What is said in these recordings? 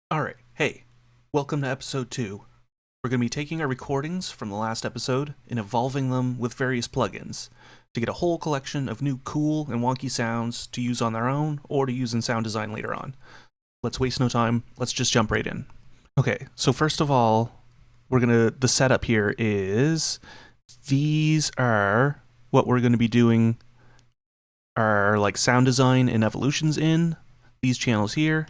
Alright, hey, welcome to episode 2. We're going to be taking our recordings from the last episode and evolving them with various plugins to get a whole collection of new cool and wonky sounds to use on their own or to use in sound design later on. Let's waste no time, let's just jump right in. Okay, so first of all, the setup here is, these are what we're going to be doing our like sound design and evolutions in, these channels here.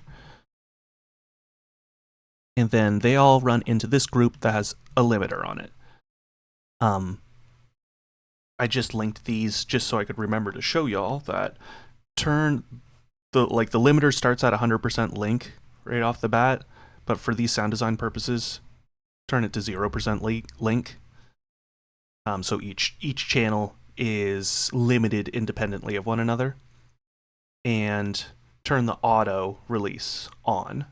And then they all run into this group that has a limiter on it. I just linked these just so I could remember to show y'all that the limiter starts at 100% link right off the bat, but for these sound design purposes, turn it to 0% link. So each channel is limited independently of one another, and turn the auto release on.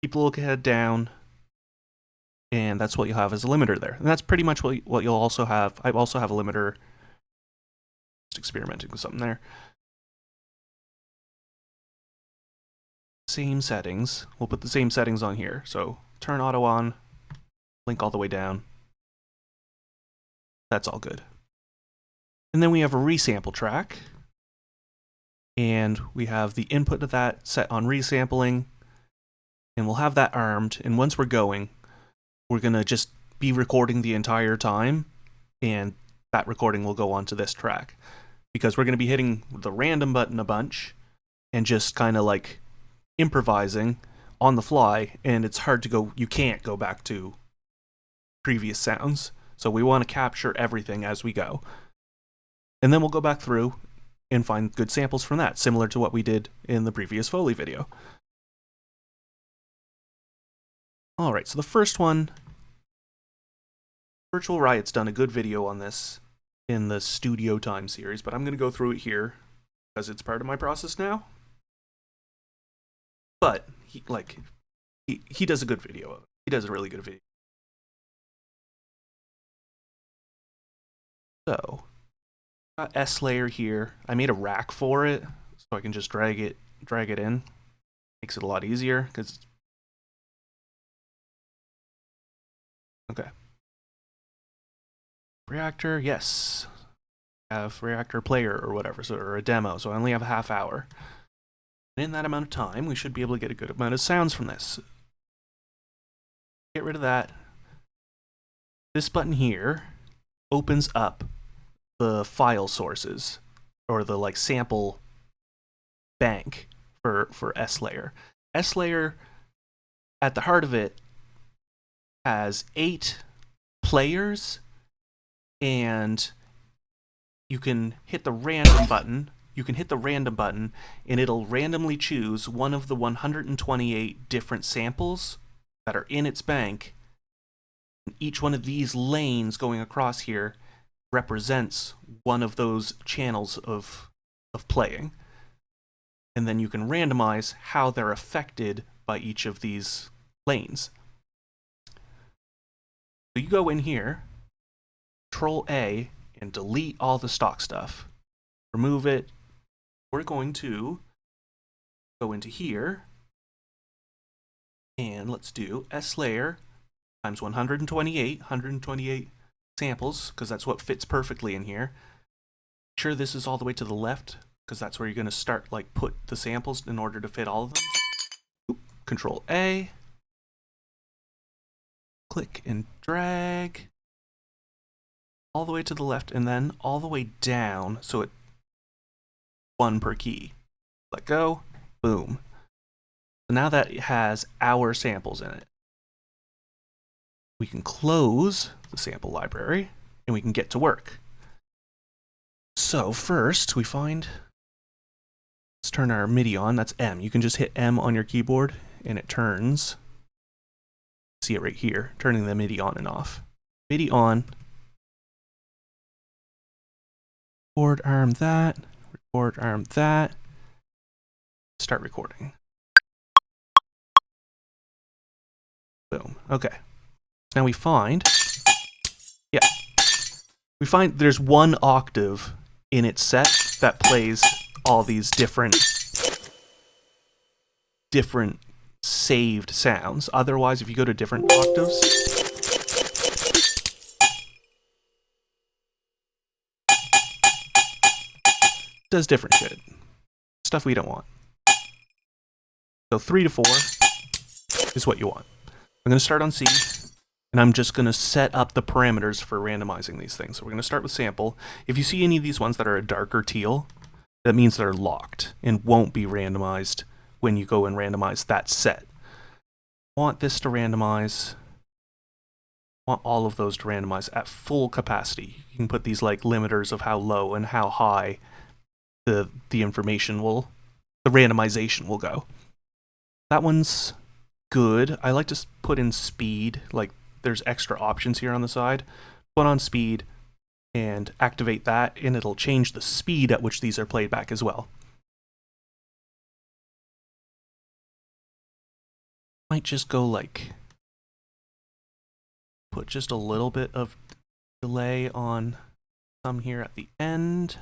Keep the look ahead down, and that's what you'll have as a limiter there. And that's pretty much what you'll also have. I also have a limiter. Just experimenting with something there. Same settings. We'll put the same settings on here. So turn auto on, link all the way down. That's all good. And then we have a resample track, and we have the input of that set on resampling. And we'll have that armed, and once we're going, we're going to just be recording the entire time, and that recording will go onto this track. Because we're going to be hitting the random button a bunch, and just kind of like improvising on the fly, and it's hard to go, you can't go back to previous sounds. So we want to capture everything as we go. And then we'll go back through and find good samples from that, similar to what we did in the previous Foley video. Alright, so the first one, Virtual Riot's done a good video on this in the Studio Time series, but I'm going to go through it here because it's part of my process now. But he does a good video of it. He does a really good video. So, got S layer here. I made a rack for it, so I can just drag it in. Makes it a lot easier because okay. Reactor, yes. I have reactor player or whatever, or a demo, so I only have a half hour. And in that amount of time, we should be able to get a good amount of sounds from this. Get rid of that. This button here opens up the file sources, or the like sample bank for S layer. S layer, at the heart of it, has 8 players, and you can hit the random button. And it'll randomly choose one of the 128 different samples that are in its bank. And each one of these lanes going across here represents one of those channels of playing. And then you can randomize how they're affected by each of these lanes. So you go in here, Control A, and delete all the stock stuff. Remove it. We're going to go into here, and let's do S layer times 128 samples, because that's what fits perfectly in here. Make sure this is all the way to the left, because that's where you're going to start, like, put the samples in order to fit all of them. Control A. Click and drag all the way to the left, and then all the way down, so it 1 per key. Let go, boom. So now that it has our samples in it, we can close the sample library, and we can get to work. So first, let's turn our MIDI on. That's M. You can just hit M on your keyboard, and it turns. See it right here, turning the MIDI on and off. MIDI on. Record arm that. Record arm that. Start recording. Boom. Okay. Now we find there's 1 octave in its set that plays all these different saved sounds. Otherwise, if you go to different octaves, it does different shit. Stuff we don't want. So 3 to 4 is what you want. I'm going to start on C, and I'm just going to set up the parameters for randomizing these things. So we're going to start with sample. If you see any of these ones that are a darker teal, that means they're locked and won't be randomized when you go and randomize that set. Want this to randomize. Want all of those to randomize at full capacity. You can put these like limiters of how low and how high the information will, the randomization will go. That one's good. I like to put in speed, like there's extra options here on the side. Put on speed and activate that, and it'll change the speed at which these are played back as well. Might just go like, put just a little bit of delay on some here at the end.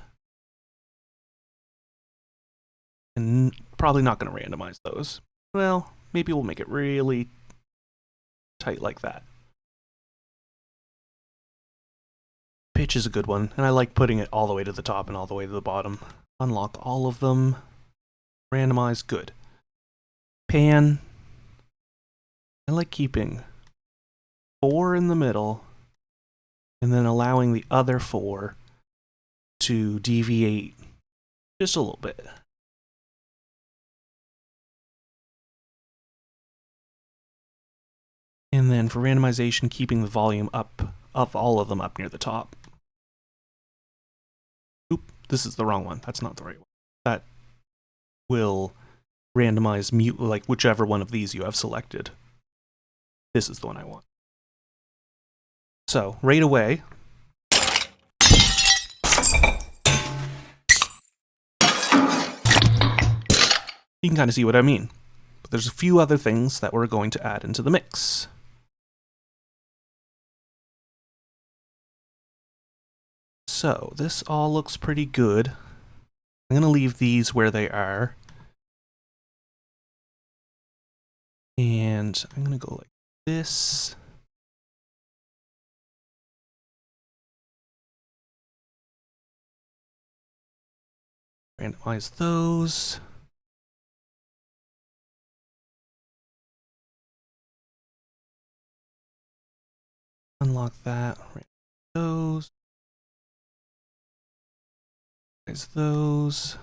And probably not going to randomize those. Well, maybe we'll make it really tight like that. Pitch is a good one, and I like putting it all the way to the top and all the way to the bottom. Unlock all of them. Randomize, good. Pan. I like keeping 4 in the middle, and then allowing the other 4 to deviate just a little bit. And then for randomization, keeping the volume up of all of them up near the top. Oop, this is the wrong one. That's not the right one. That will randomize mute, like whichever one of these you have selected. This is the one I want. So, right away, you can kind of see what I mean. But there's a few other things that we're going to add into the mix. So, this all looks pretty good. I'm going to leave these where they are. And I'm going to go like this. Randomize those. Unlock that. Randomize those. Randomize those.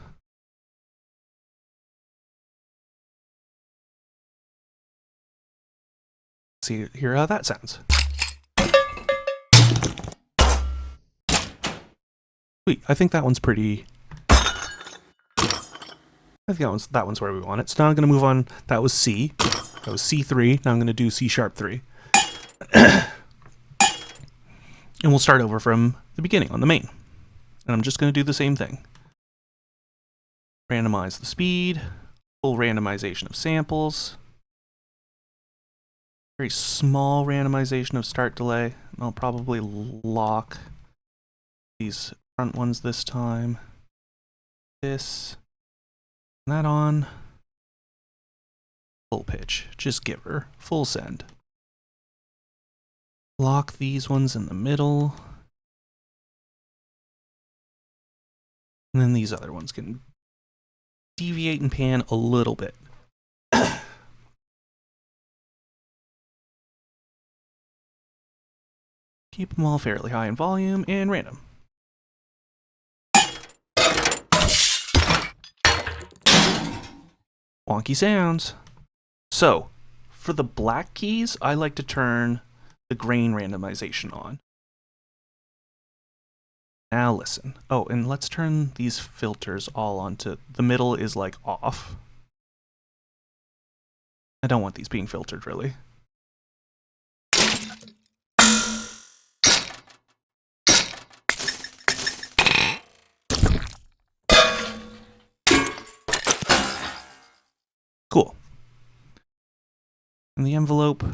Hear how that sounds. Sweet. I think that one's pretty. I think that one's where we want it. So now I'm going to move on. That was C. That was C3. Now I'm going to do C#3. And we'll start over from the beginning on the main. And I'm just going to do the same thing. Randomize the speed. Full randomization of samples. Very small randomization of start delay. I'll probably lock these front ones this time. This. That on. Full pitch. Just give her. Full send. Lock these ones in the middle. And then these other ones can deviate and pan a little bit. Keep them all fairly high in volume and random. Wonky sounds. So, for the black keys, I like to turn the grain randomization on. Now listen. Oh, and let's turn these filters all onto, the middle is like off. I don't want these being filtered really. Cool. And the envelope,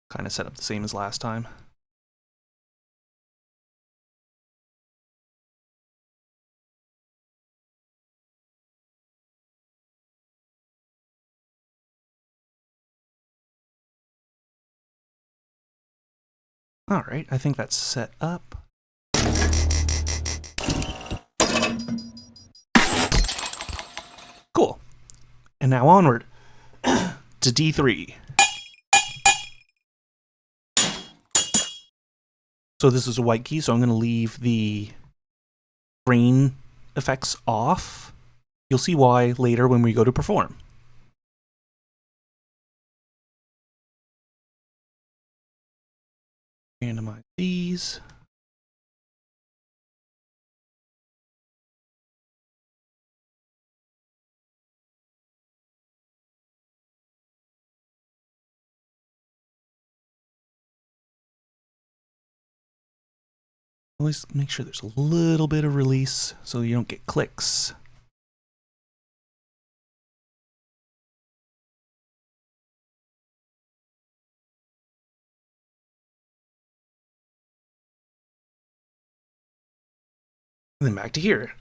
kind of set up the same as last time. All right, I think that's set up. Cool. And now onward to D3. So this is a white key, so I'm going to leave the grain effects off. You'll see why later when we go to perform. Randomize these. Always make sure there's a little bit of release so you don't get clicks. And then back to here.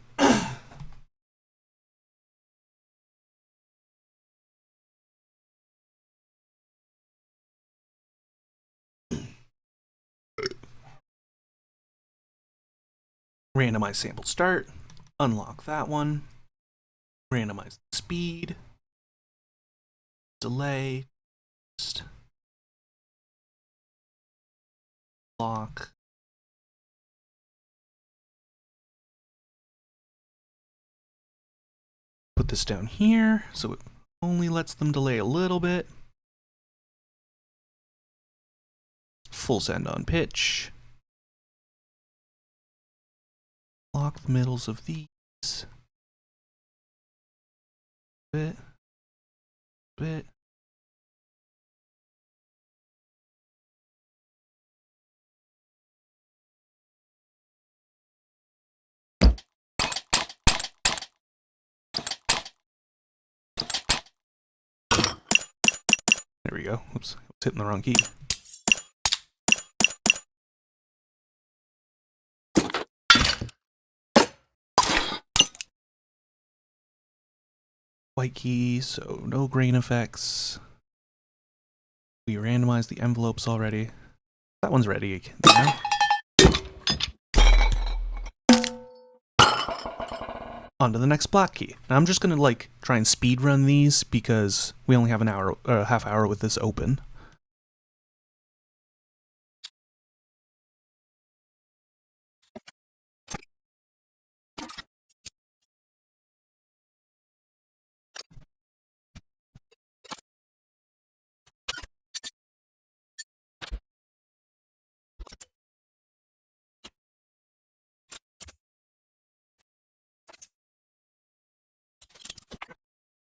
Randomize sample start. Unlock that one. Randomize speed. Delay. Lock. Put this down here so it only lets them delay a little bit. Full send on pitch. Lock the middles of these. Bit. There we go. Oops, I was hitting the wrong key. White key, so no grain effects. We randomized the envelopes already. That one's ready now. On to the next black key. Now I'm just gonna like try and speed run these because we only have an hour, half hour with this open.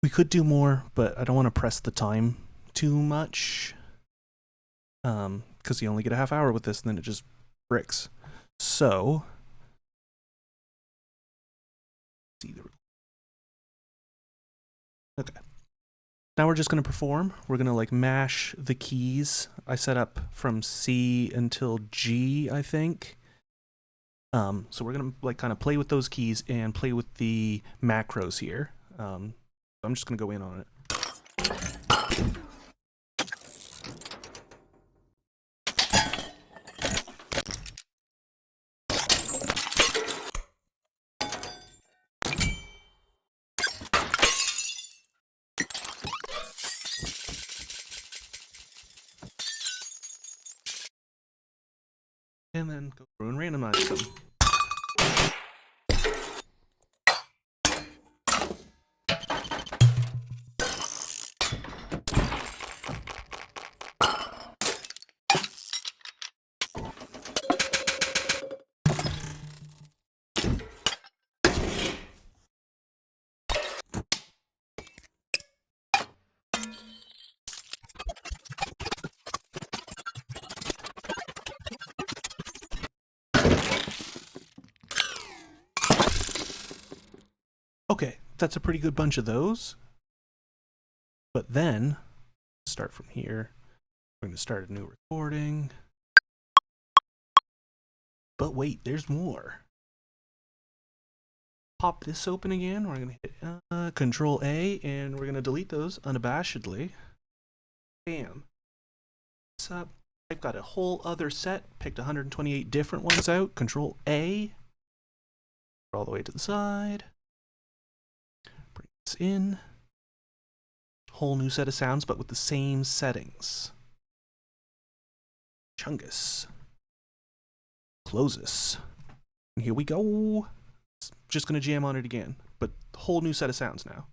We could do more, but I don't want to press the time too much. Because you only get a half hour with this, and then it just bricks. So, okay. Now we're just going to perform. We're going to like mash the keys. I set up from C until G, I think. So we're going to like kind of play with those keys and play with the macros here. I'm just going to go in on it. And then go through and randomize them. Okay, that's a pretty good bunch of those. But then, start from here. We're going to start a new recording. But wait, there's more. Pop this open again. We're going to hit Control A, and we're going to delete those unabashedly. Bam. What's up? I've got a whole other set, picked 128 different ones out. Control A, all the way to the side. Bring this in. Whole new set of sounds, but with the same settings. Chungus. Close this. And here we go. Just gonna jam on it again, but whole new set of sounds now.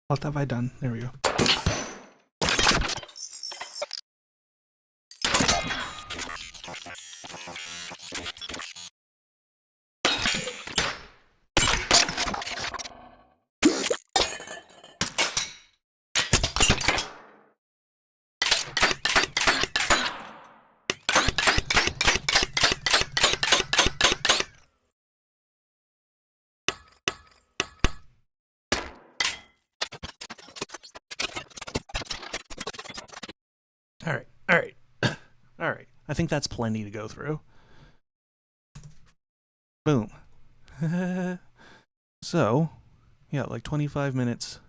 What have I done? There we go. All right. I think that's plenty to go through. Boom. So, yeah, like 25 minutes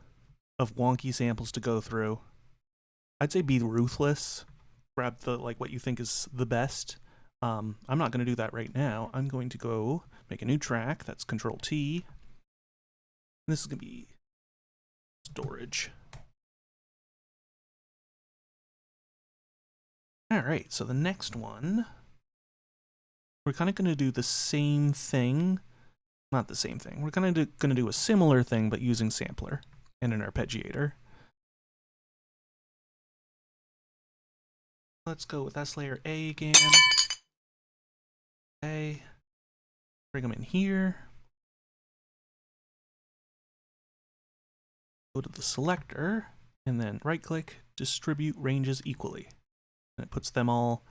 of wonky samples to go through. I'd say be ruthless. Grab the what you think is the best. I'm not going to do that right now. I'm going to go make a new track. That's Control T. And this is going to be storage. All right, so the next one, we're kind of going to do the same thing. Not the same thing. We're kind of going to do a similar thing, but using sampler and an arpeggiator. Let's go with S layer A again. A. Bring them in here. Go to the selector, and then right-click, distribute ranges equally. And it puts them all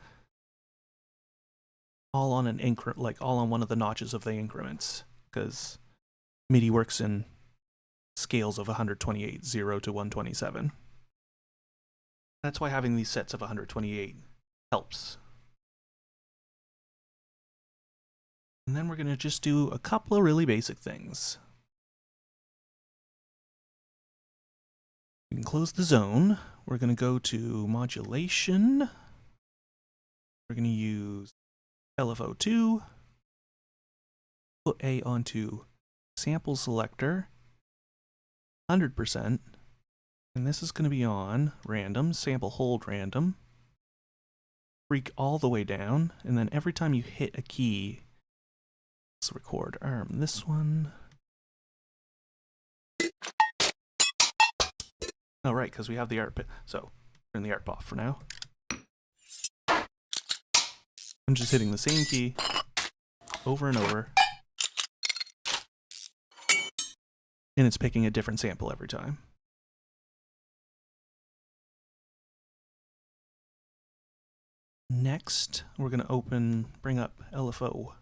on an increment, all on one of the notches of the increments, because MIDI works in scales of 128, 0 to 127. That's why having these sets of 128 helps. And then we're going to just do a couple of really basic things. We can close the zone. We're going to go to modulation. We're going to use LFO2. Put A onto sample selector, 100%. And this is going to be on random, sample hold random. Freak all the way down. And then every time you hit a key, let's record this one. Oh, right, because we have the art. So, turn the art off for now. I'm just hitting the same key over and over. And it's picking a different sample every time. Next, we're going to bring up LFO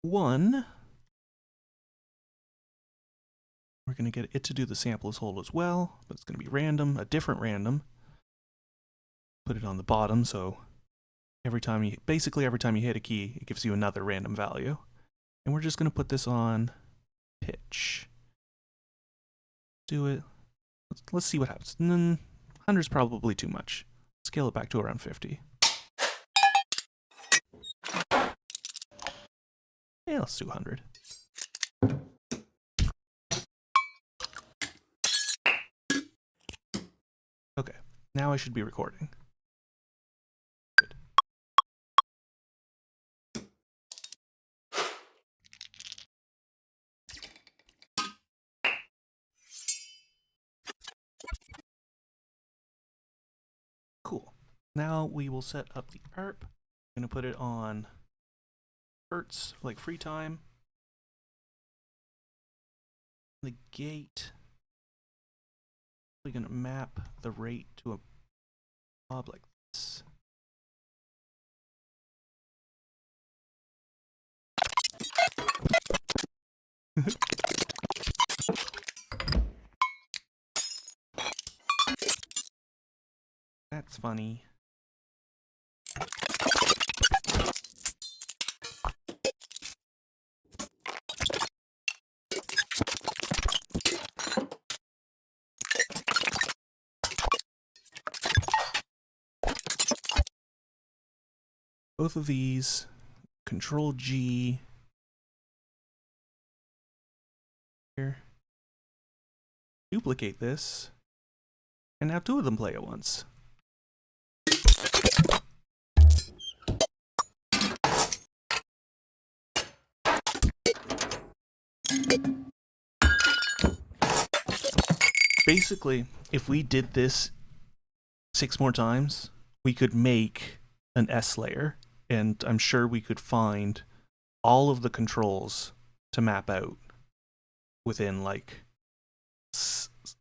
1. We're going to get it to do the sample as hold as well, but it's going to be random, a different random. Put it on the bottom, so basically every time you hit a key, it gives you another random value. And we're just going to put this on pitch. Do it. Let's see what happens. And then 100 is probably too much. Scale it back to around 50. Yeah, let's do 100. Okay, now I should be recording. Good. Cool. Now we will set up the ARP. I'm going to put it on hertz, like free time. The gate. We're going to map the rate to a knob like this. funny. Both of these, Control G. Here. Duplicate this, and have two of them play at once. Basically, if we did this 6 more times, we could make an S layer, and I'm sure we could find all of the controls to map out within, like,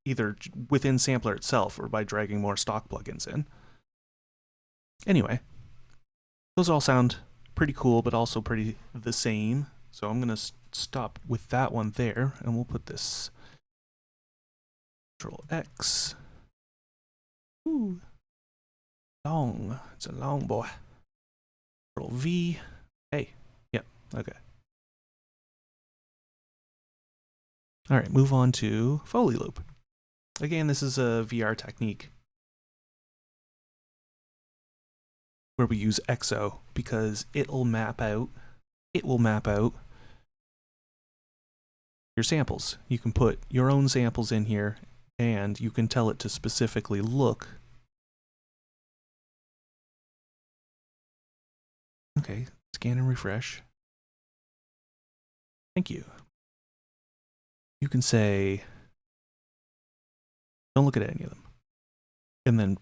either within Sampler itself or by dragging more stock plugins in. Anyway, those all sound pretty cool, but also pretty the same. So I'm going to stop with that one there, and we'll put this Control X. Ooh. Long. It's a long boy. Control V. Hey. Yep. Okay. All right, move on to Foley Loop. Again, this is a VR technique where we use EXO because it will map out your samples. You can put your own samples in here, and you can tell it to specifically look. Okay, scan and refresh. Thank you. You can say, don't look at any of them, and then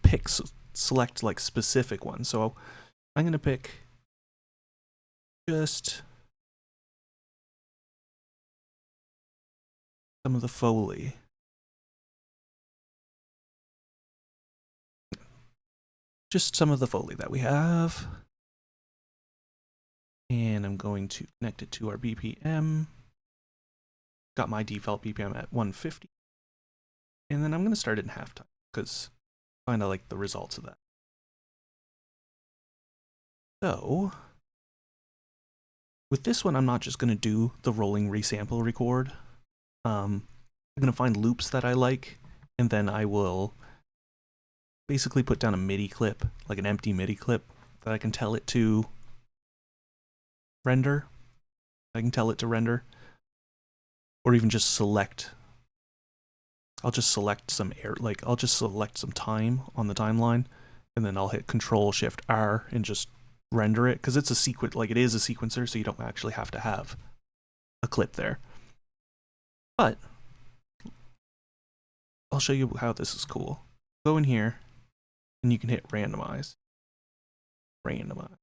select like specific ones. So I'm going to pick just some of the Foley. Just some of the Foley that we have. And I'm going to connect it to our BPM. Got my default BPM at 150. And then I'm going to start it in halftime because I kind of like the results of that. So, with this one, I'm not just going to do the rolling resample record. I'm going to find loops that I like, and then I will basically put down a MIDI clip, like an empty MIDI clip, that I can tell it to render. I can tell it to render. Or even just select. I'll just select some I'll just select some time on the timeline, and then I'll hit Control-Shift-R and just render it, because it's a sequence, like it is a sequencer, so you don't actually have to have a clip there. But I'll show you how this is cool. Go in here, and you can hit randomize. Randomize.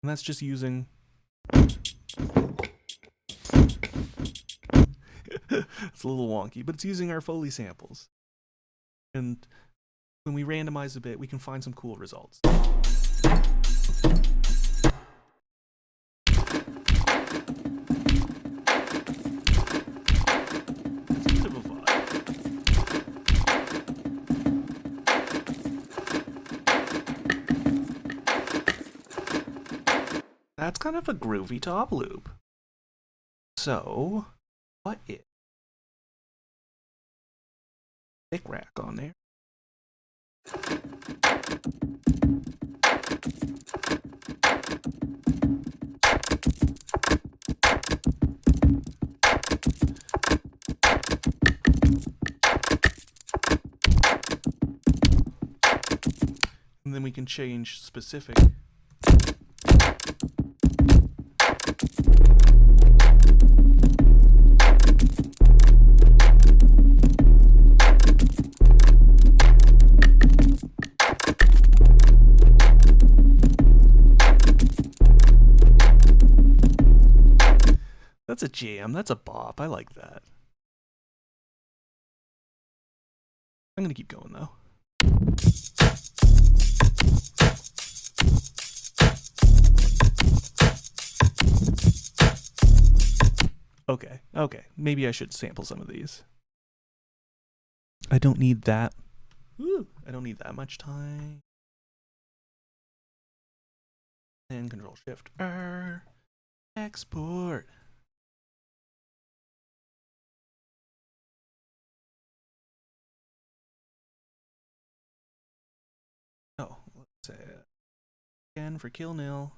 And that's just using it's a little wonky, but it's using our Foley samples. And when we randomize a bit, we can find some cool results. It's a bit of a vibe. That's kind of a groovy top loop. So, what if thick rack on there? And then we can change specific. That's a jam. That's a bop. I like that. I'm gonna keep going though. Okay, okay. Maybe I should sample some of these. I don't need that. Ooh, I don't need that much time. And Control Shift R. Export. Oh, let's say again for kill nil.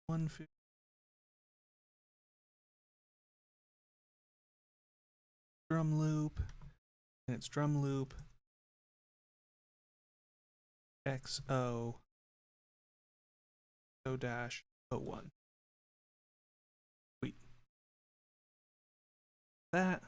150. Drum loop. And it's drum loop. XO. O-01. Sweet. That.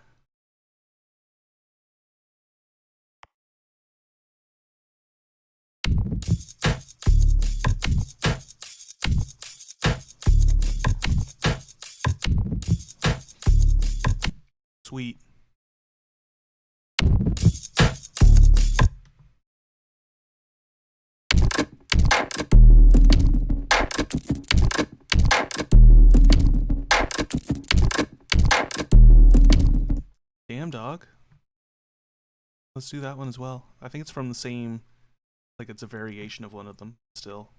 Sweet. Damn dog. Let's do that one as well. I think it's from the same, like it's a variation of one of them still.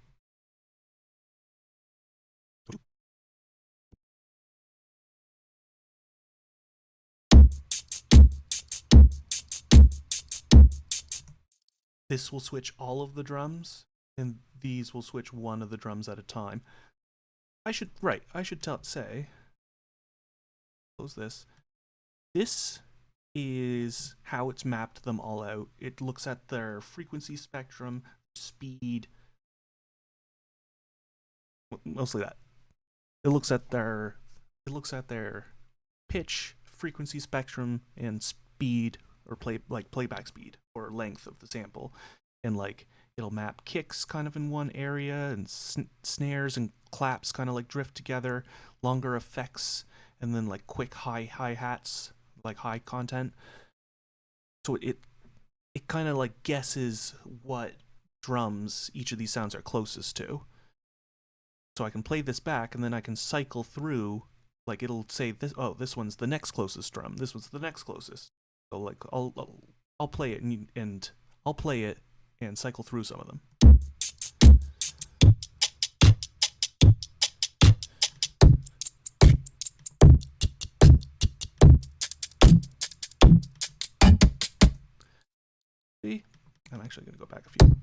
This will switch all of the drums, and these will switch one of the drums at a time. I should say, close this. This is how it's mapped them all out. It looks at their frequency spectrum, speed, mostly that. It looks at their pitch, frequency spectrum, and speed, or playback speed or length of the sample, and like it'll map kicks kind of in one area, and snares and claps kind of like drift together, longer effects, and then like quick hi-hats, like high content. So it kind of like guesses what drums each of these sounds are closest to. So I can play this back, and then I can cycle through. Like it'll say this. Oh, this one's the next closest drum. This one's the next closest. So like I'll play it and I'll play it and cycle through some of them. See? I'm actually going to go back a few.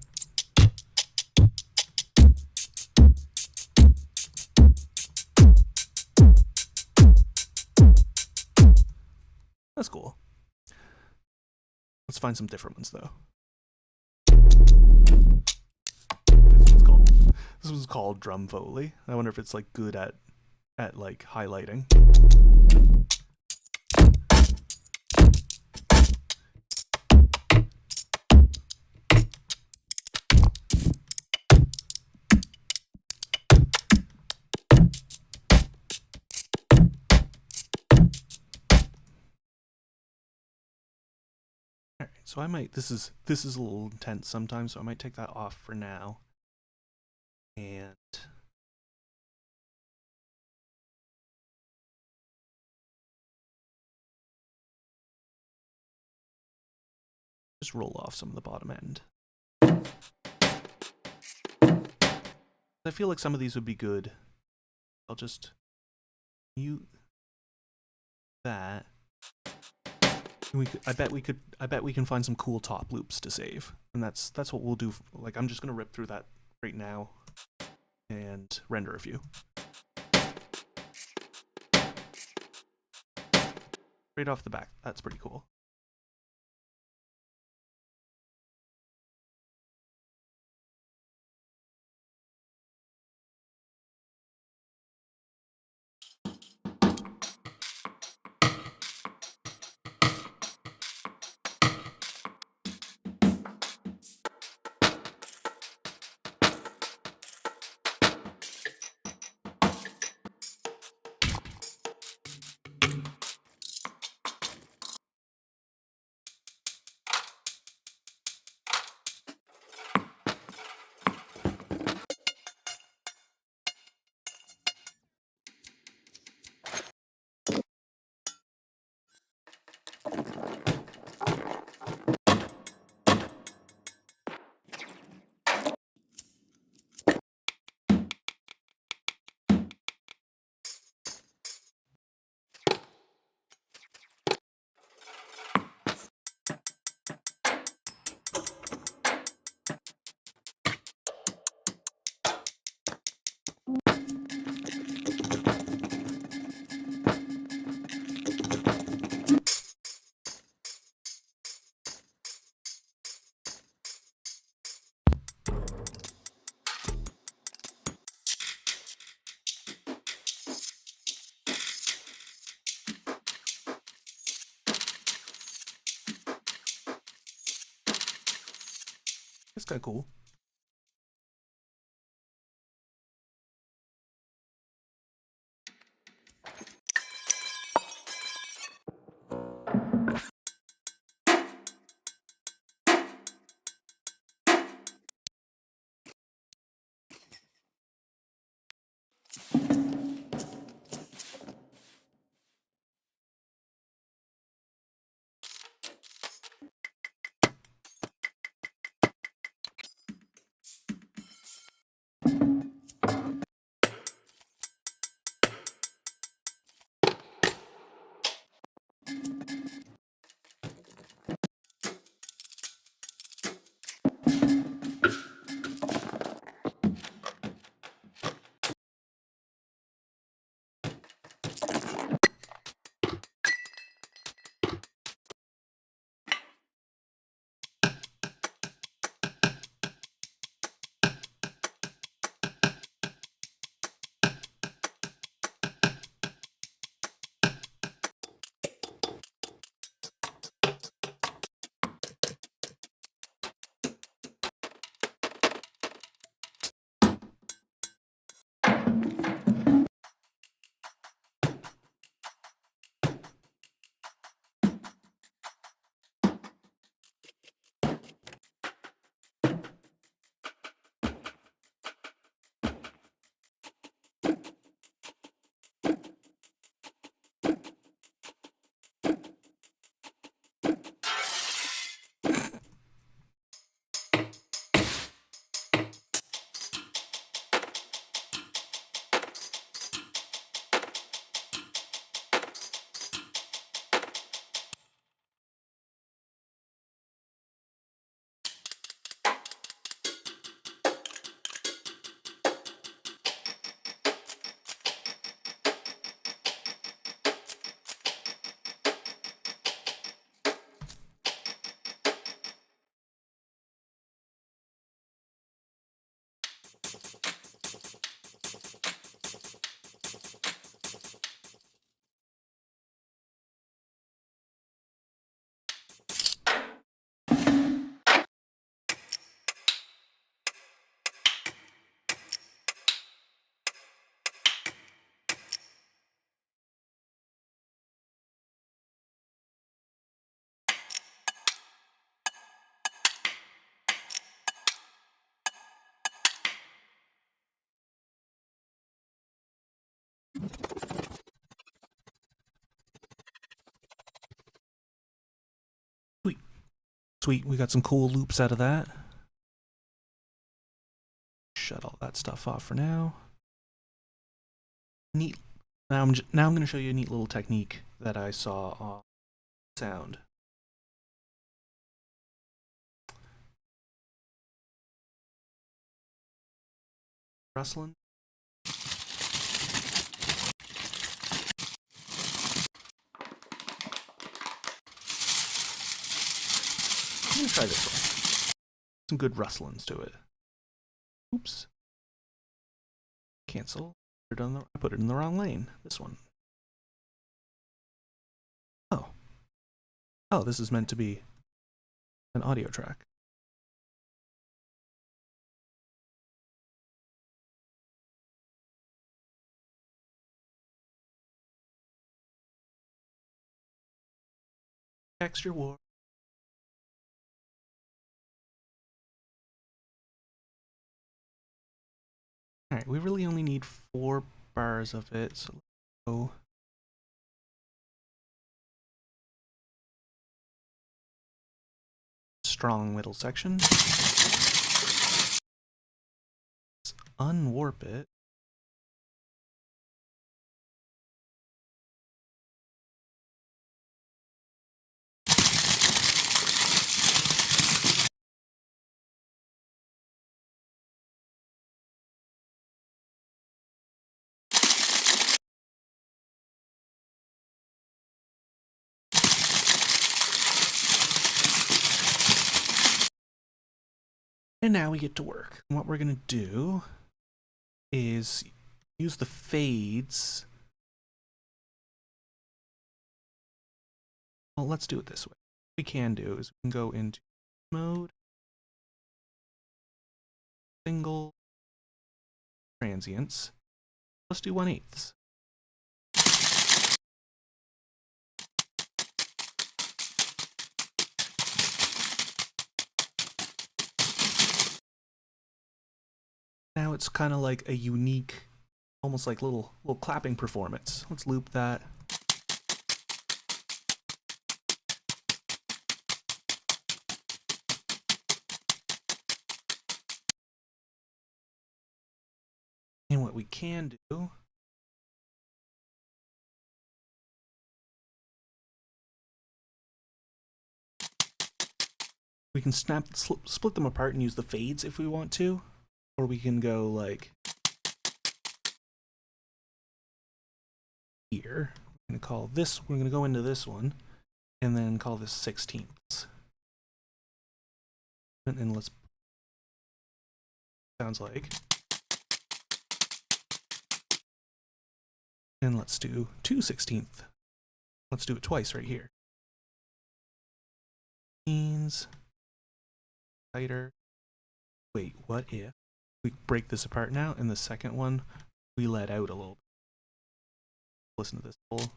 That's cool. Let's find some different ones though. This one's called Drum Foley. I wonder if it's like good at like highlighting. Alright, so I might this is a little intense sometimes, so I might take that off for now. And just roll off some of the bottom end. I feel like some of these would be good. I'll just mute that. I bet we can find some cool top loops to save, and that's what we'll do. Like I'm just gonna rip through that right now and render a few. Right off the back, that's pretty cool. kind of cool. Sweet. Sweet, we got some cool loops out of that. Shut all that stuff off for now. Neat. Now I'm going to show you a neat little technique that I saw on sound. Rustling. I'm going to try this one. Some good rustlings to it. Oops. Cancel. I put it in the wrong lane. This one. Oh. Oh, this is meant to be an audio track. Texture war. Alright, we really only need 4 bars of it, so let's go. Strong middle section. Let's unwarp it. And now we get to work. And what we're going to do is use the fades. Well, let's do it this way. What we can do is we can go into mode. single transients. Let's do 1/8. Now it's kind of like a unique, almost like little clapping performance. Let's loop that. And what we can do, we can split them apart and use the fades if we want to, or we can go like here. We're going to go into this one and then call this 16ths. And let's, sounds like. And let's do 2/16. Let's do it twice right here. Means tighter. Wait, what if we break this apart now and the second one we let out a little bit? Listen to this whole.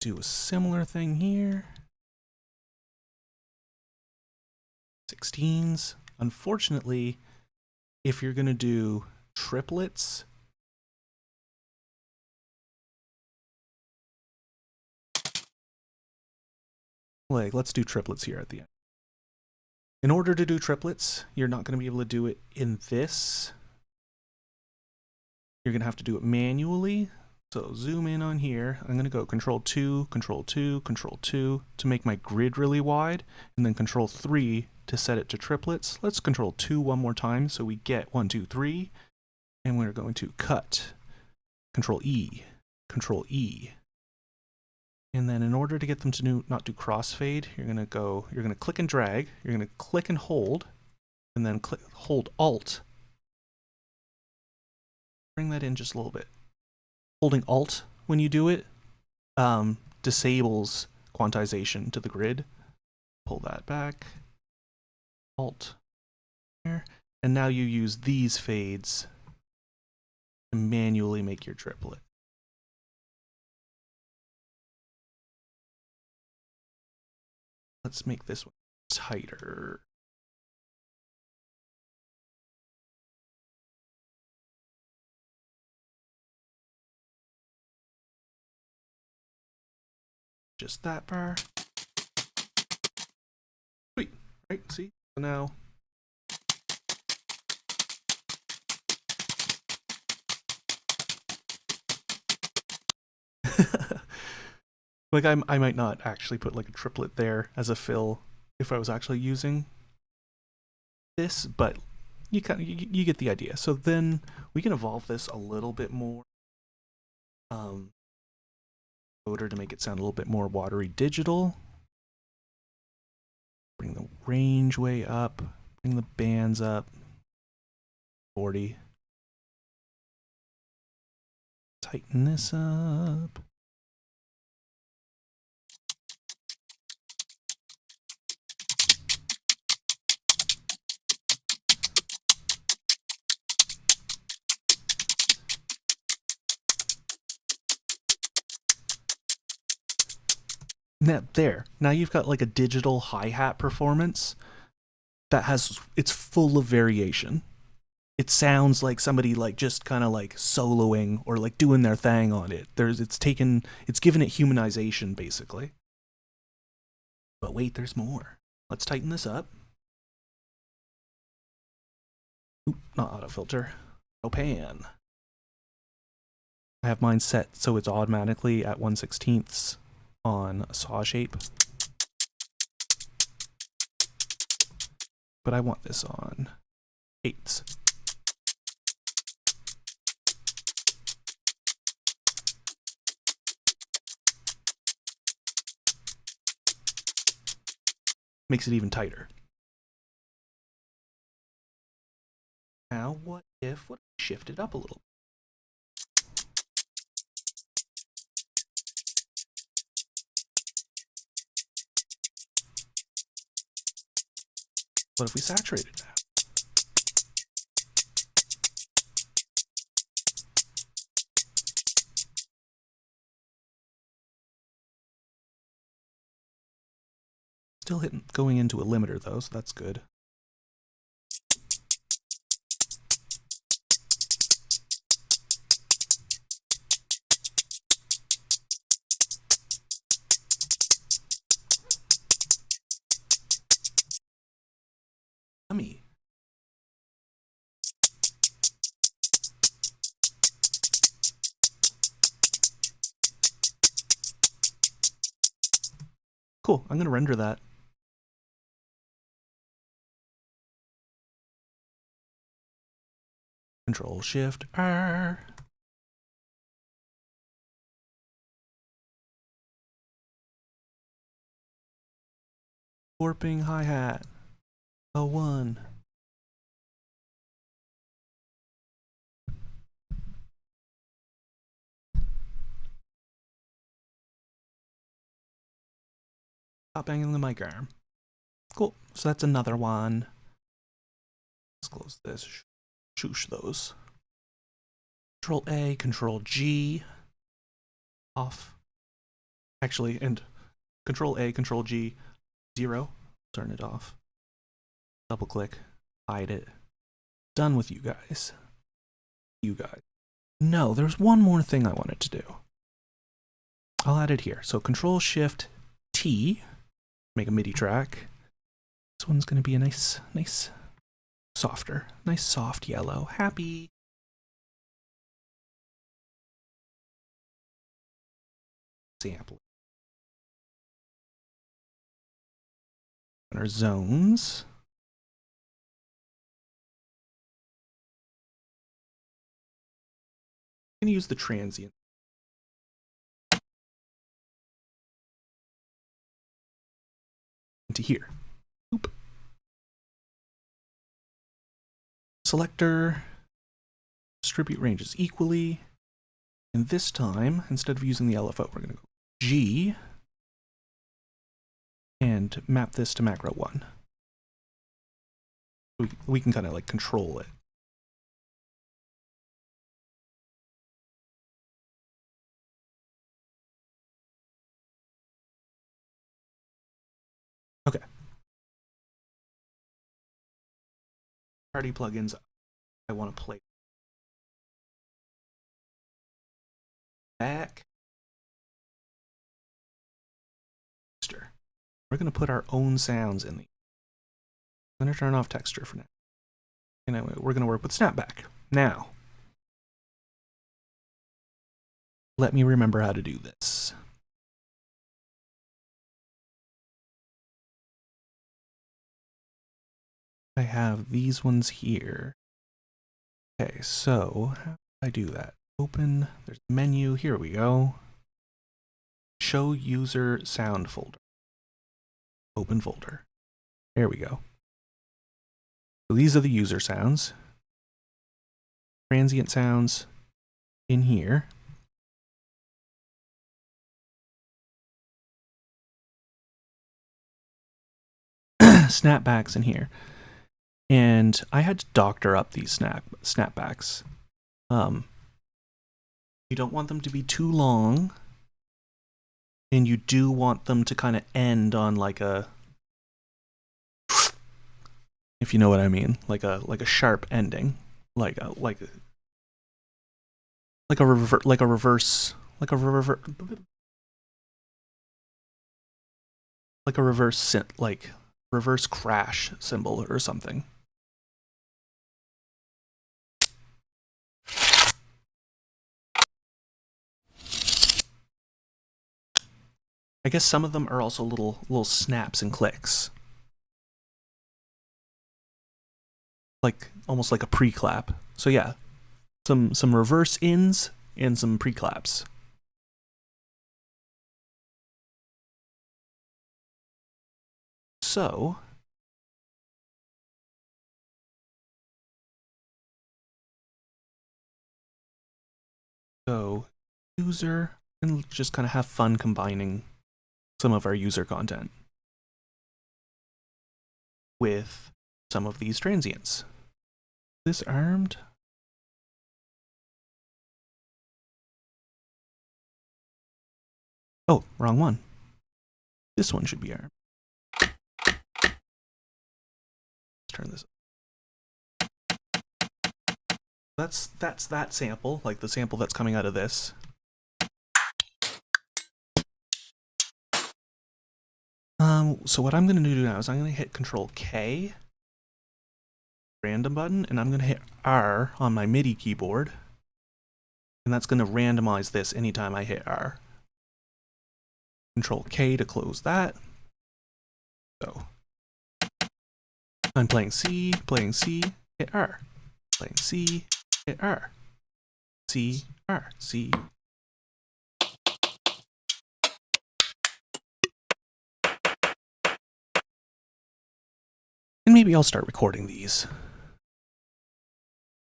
Do a similar thing here. 16s. Unfortunately, if you're going to do triplets, like let's do triplets here at the end. In order to do triplets, you're not going to be able to do it in this. You're going to have to do it manually. So zoom in on here. I'm going to go Control 2, Control 2, Control 2 to make my grid really wide, and then Control 3 to set it to triplets. Let's Control 2 one more time so we get 1, 2, 3. And we're going to cut. Control E, Control E. And then in order to get them to not do crossfade, you're going to click and drag, you're going to click and hold, and then hold Alt. Bring that in just a little bit. Holding Alt when you do it disables quantization to the grid. Pull that back. Alt there. And now you use these fades to manually make your triplet. Let's make this one tighter. Just that bar. Sweet, right? See? So now like I might not actually put like a triplet there as a fill if I was actually using this, but you you get the idea. So then we can evolve this a little bit more. To make it sound a little bit more watery digital. Bring the range way up, bring the bands up. 40. Tighten this up. Now you've got like a digital hi-hat performance that it's full of variation. It sounds like somebody like just kind of like soloing or like doing their thing on it. It's given it humanization basically. But wait, there's more. Let's tighten this up. Oop, not auto filter. No pan. I have mine set so it's automatically at 1/16 on saw shape. But I want this on 8ths. Makes it even tighter. Now, what if I shift it up a little? What if we saturated that? Still going into a limiter though, so that's good. Yummy. Cool, I'm gonna render that. Control Shift R. Warping hi-hat. A 1. Stop banging the mic arm. Cool. So that's another one. Let's close this. Shoosh those. Control A, Control G. Off. Actually, and Control A, Control G. 0. Turn it off. Double click. Hide it. Done with you guys. You guys. No, there's one more thing I wanted to do. I'll add it here. So Control Shift T. Make a MIDI track. This one's going to be a nice softer, nice soft yellow. Happy. Sample. And our zones. I'm going to use the transient. Into here. Oop. Selector. Distribute ranges equally. And this time, instead of using the LFO, we're going to go G and map this to macro 1. We can kind of like control it. Okay. Party plugins I want to play. Back. We're going to put our own sounds in the. I'm going to turn off texture for now. Anyway, we're going to work with snapback. Now, let me remember how to do this. I have these ones here. Okay, so how do I do that? Open, there's the menu, here we go. Show user sound folder. Open folder. There we go. So these are the user sounds. Transient sounds in here. Snapbacks in here. And I had to doctor up these snapbacks. You don't want them to be too long. And you do want them to kind of end on like a, if you know what I mean, like a sharp ending, like a reverse crash symbol or something. I guess some of them are also little snaps and clicks. Like almost like a pre-clap. So yeah, some reverse ins and some pre-claps. So user, and just kind of have fun combining some of our user content with some of these transients. This armed? Oh, wrong one. This one should be armed. Let's turn this up. That's that sample, like the sample that's coming out of this. So what I'm going to do now is I'm going to hit Control K, random button, and I'm going to hit R on my MIDI keyboard, and that's going to randomize this anytime I hit R. Control K to close that. So I'm playing C, hit R, playing C, hit R, C, R, C. And maybe I'll start recording these.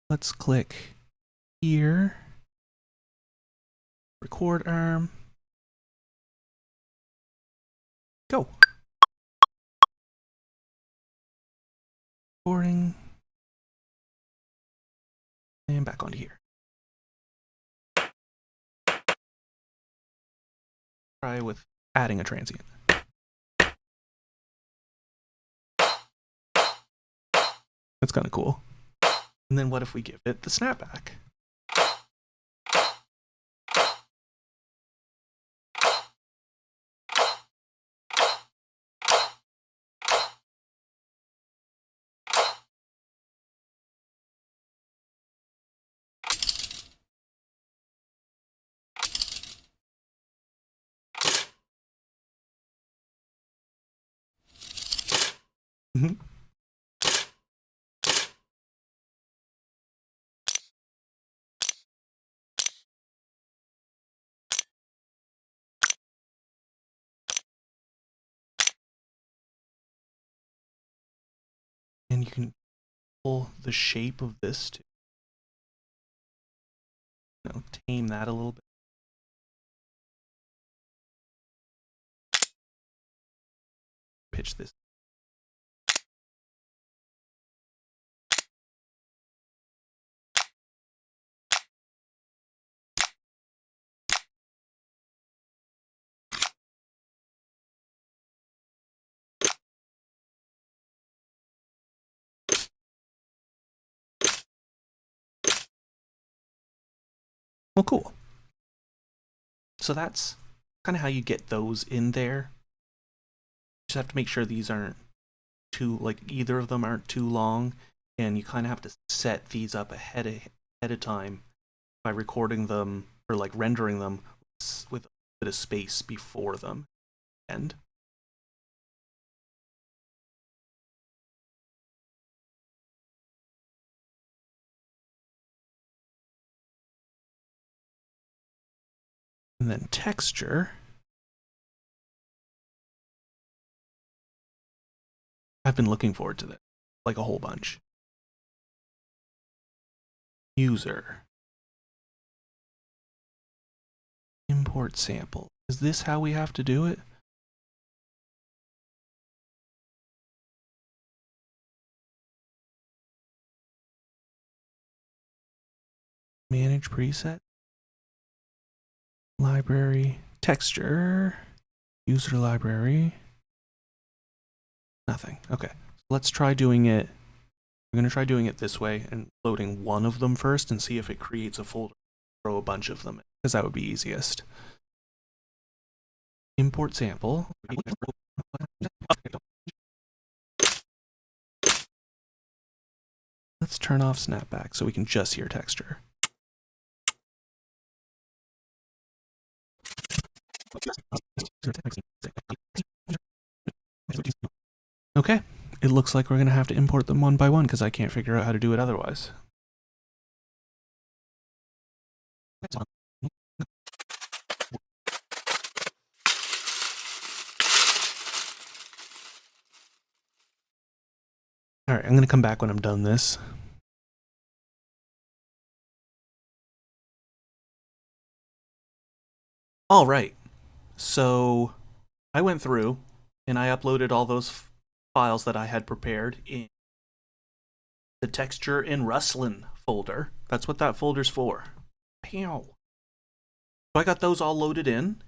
Let's click here, record arm, go. Recording, and back onto here. Try with adding a transient. That's kind of cool. And then what if we give it the snapback? Mm-hmm. And you can pull the shape of this to, tame that a little bit. Pitch this. Well, cool. So that's kind of how you get those in there. You just have to make sure these aren't too, like either of them aren't too long, and you kind of have to set these up ahead of time by recording them or like rendering them with a bit of space before them. And then texture. I've been looking forward to this, like a whole bunch. User. Import sample. Is this how we have to do it? Manage preset. Library. Texture. User library. Nothing. Okay. Let's try doing it. I'm going to try doing it this way and loading one of them first and see if it creates a folder. Throw a bunch of them in, because that would be easiest. Import sample. Let's turn off snapback so we can just hear texture. Okay, it looks like we're going to have to import them one by one because I can't figure out how to do it otherwise. All right, I'm going to come back when I'm done this. All right, so I went through and I uploaded all those files that I had prepared in the texture and rustling folder. That's what that folder's for. Pew. So I got those all loaded in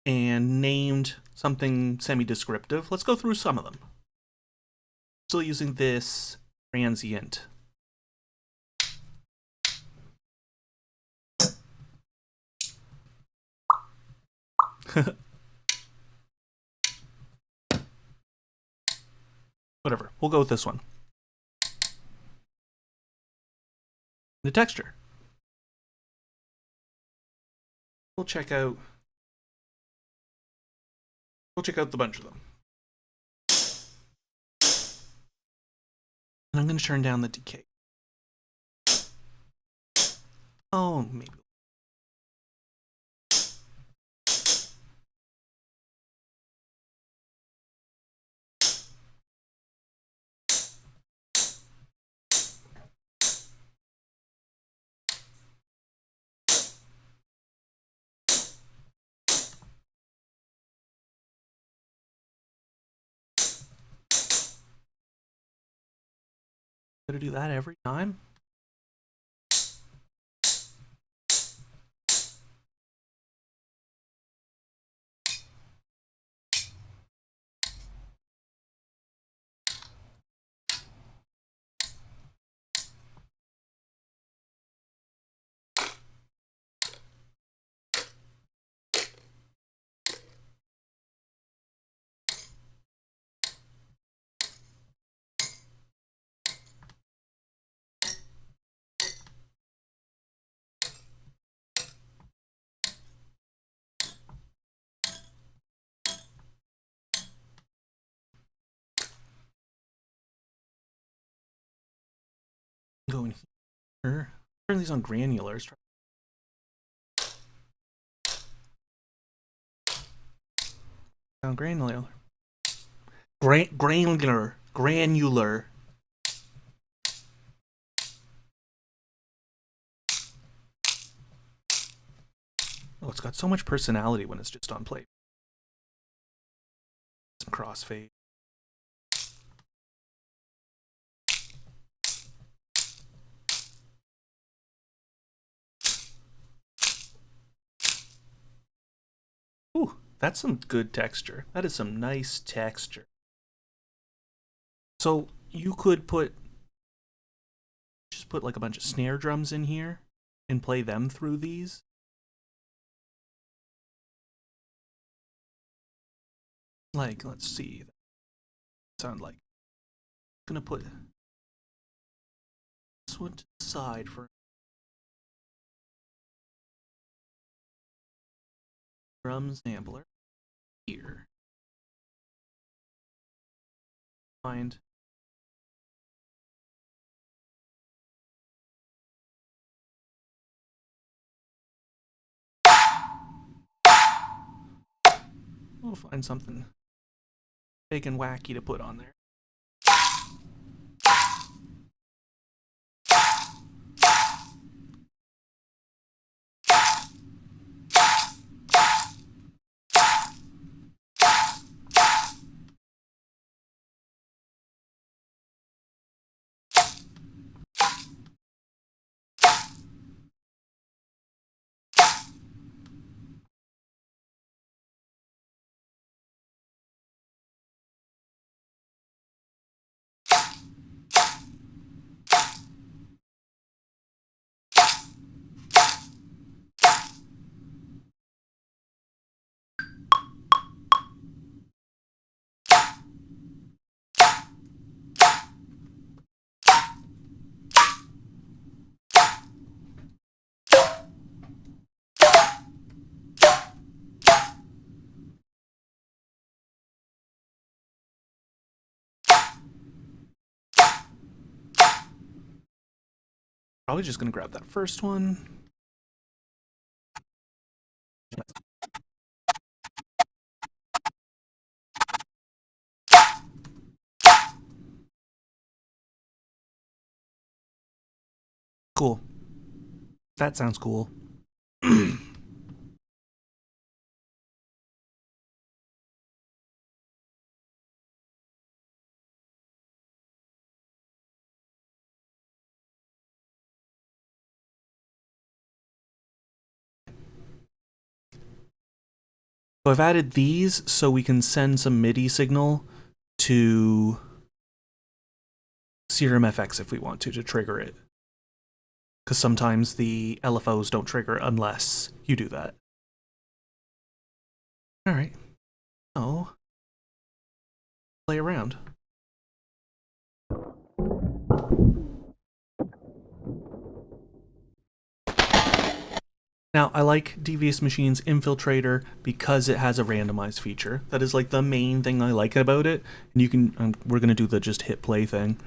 and named something semi-descriptive. Let's go through some of them. Still using this transient. Whatever, we'll go with this one. The texture. We'll check out the bunch of them. And I'm going to turn down the decay. Oh, maybe. Gotta do that every time? Go in here. Turn these on granulars. Down granular. Granular. Oh, it's got so much personality when it's just on plate. Some crossfade. Ooh, that's some good texture. That is some nice texture. So you could just put like a bunch of snare drums in here and play them through these. Like, let's see. Sound like. I'm gonna put this one to the side for drum sampler here. Find we'll find something big and wacky to put on there. Probably just gonna grab that first one. Cool. That sounds cool. So I've added these so we can send some MIDI signal to Serum FX if we want to trigger it. Because sometimes the LFOs don't trigger unless you do that. Alright. Oh. Play around. Now, I like Devious Machine's Infiltrator because it has a randomized feature. That is like the main thing I like about it. And you can, we're going to do the just hit play thing.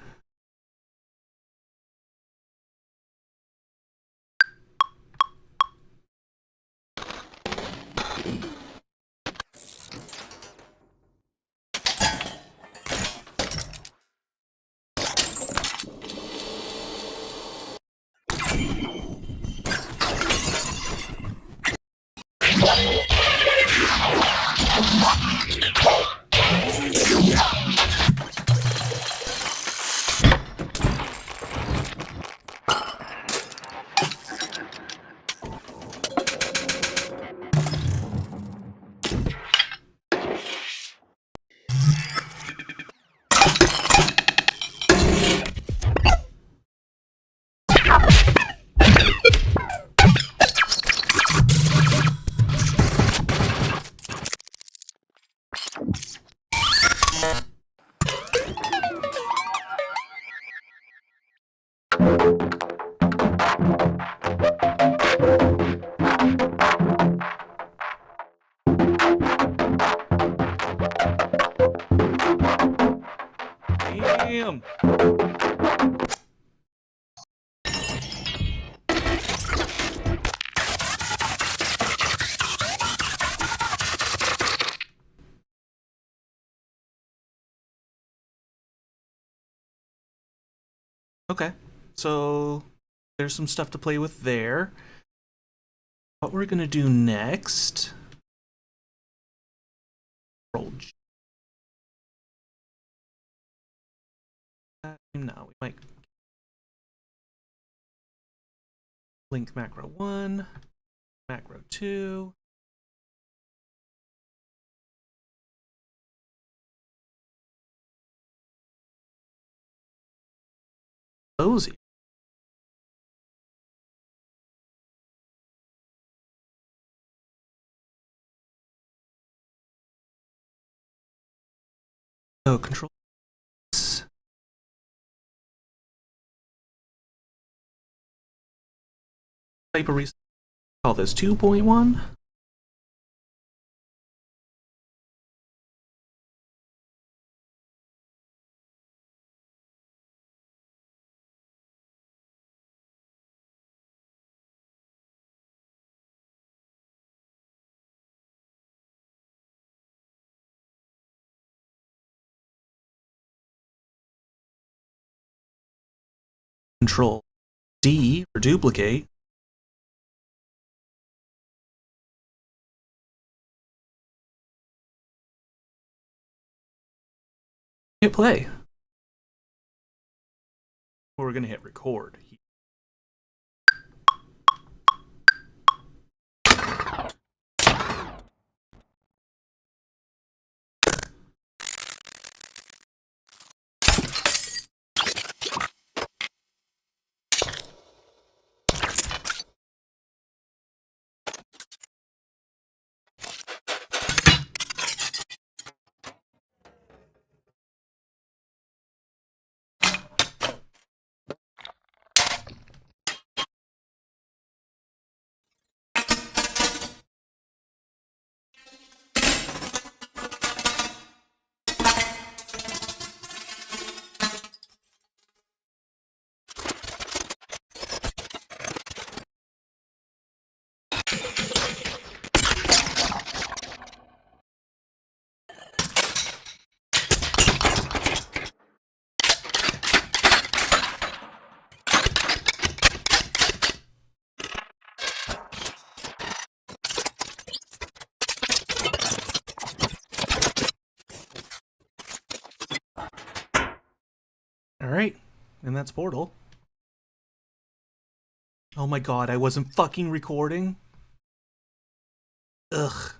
Damn. Okay, so there's some stuff to play with there. What we're gonna do next? Control G. No, we might link macro 1, macro 2. Cozy. So control S. Type of reason. Call this 2.1. Control D for duplicate. Hit play. We're gonna hit record. Alright, and that's Portal. Oh my god, I wasn't fucking recording? Ugh.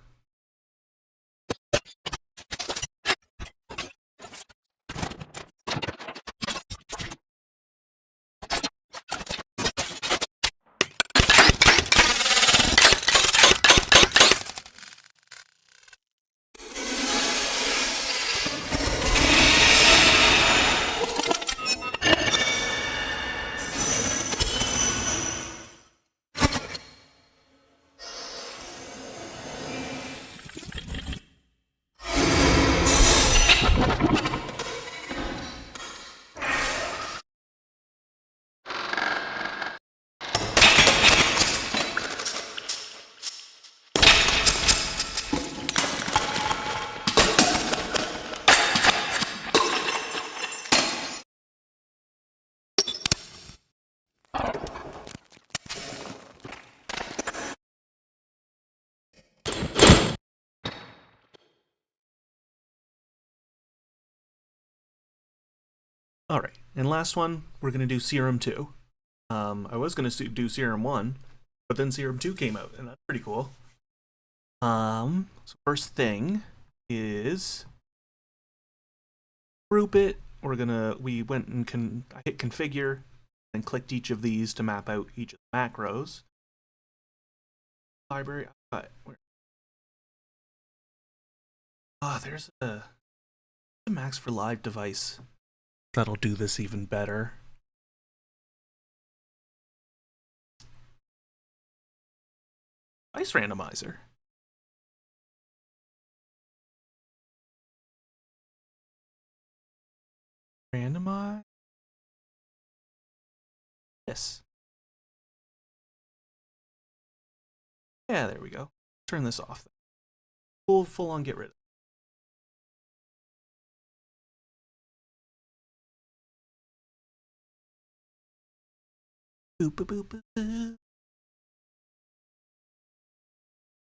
All right, and last one, we're gonna do Serum 2. I was gonna do Serum 1, but then Serum 2 came out, and that's pretty cool. So first thing is group it. We went and I hit configure and clicked each of these to map out each of the macros. Library, there's a Max for Live device that'll do this even better. Device randomizer. Randomize. Yes. Yeah, there we go. Turn this off. Full on get rid of it. Boop, boop, boop, boop, boop.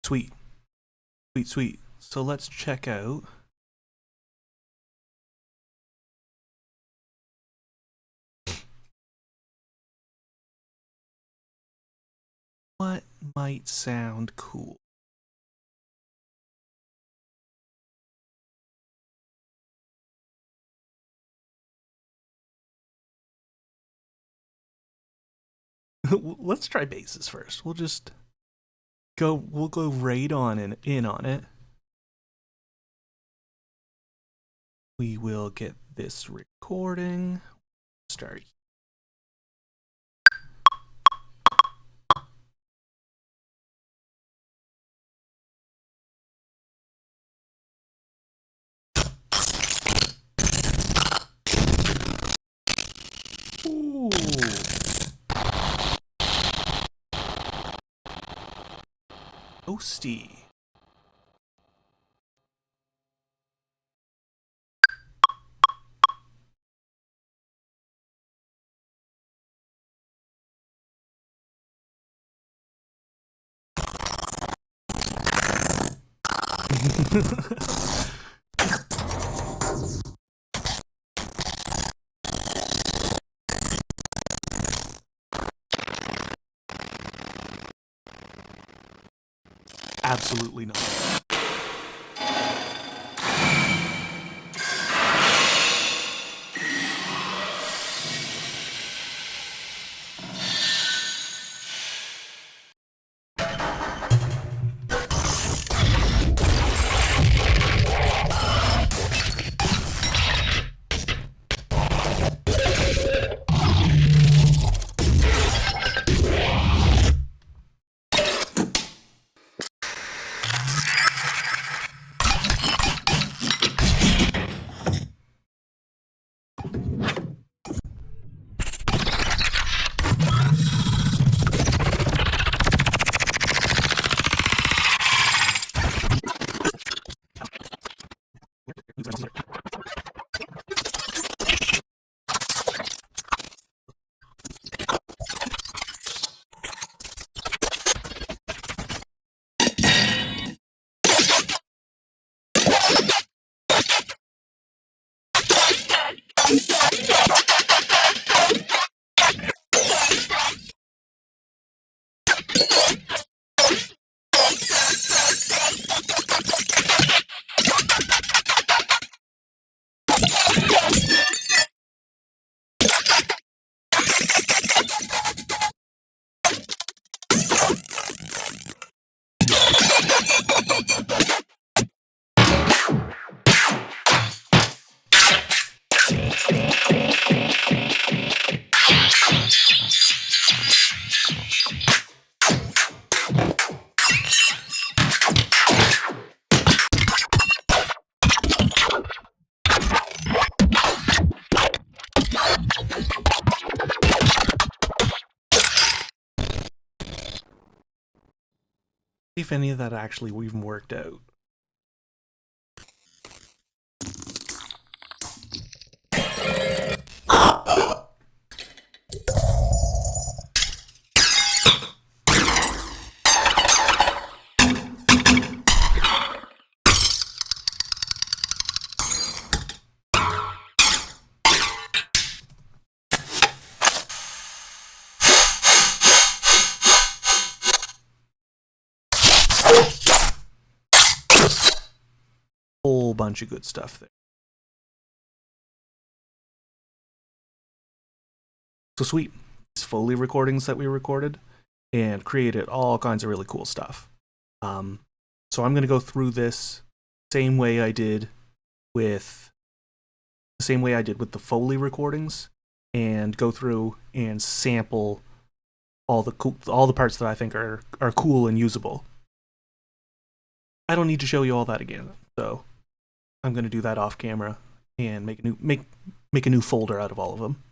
Sweet. Sweet, sweet. So let's check out. What might sound cool? Let's try basses first. We'll go right on in on it. We will get this recording. Start. Ooh. Toasty. Absolutely not. if any of that actually even worked out. Whole bunch of good stuff there. So sweet. These Foley recordings that we recorded and created all kinds of really cool stuff. So I'm going to go through this same way I did with the Foley recordings and go through and sample all the parts that I think are cool and usable. I don't need to show you all that again, so I'm going to do that off camera and make a new folder out of all of them.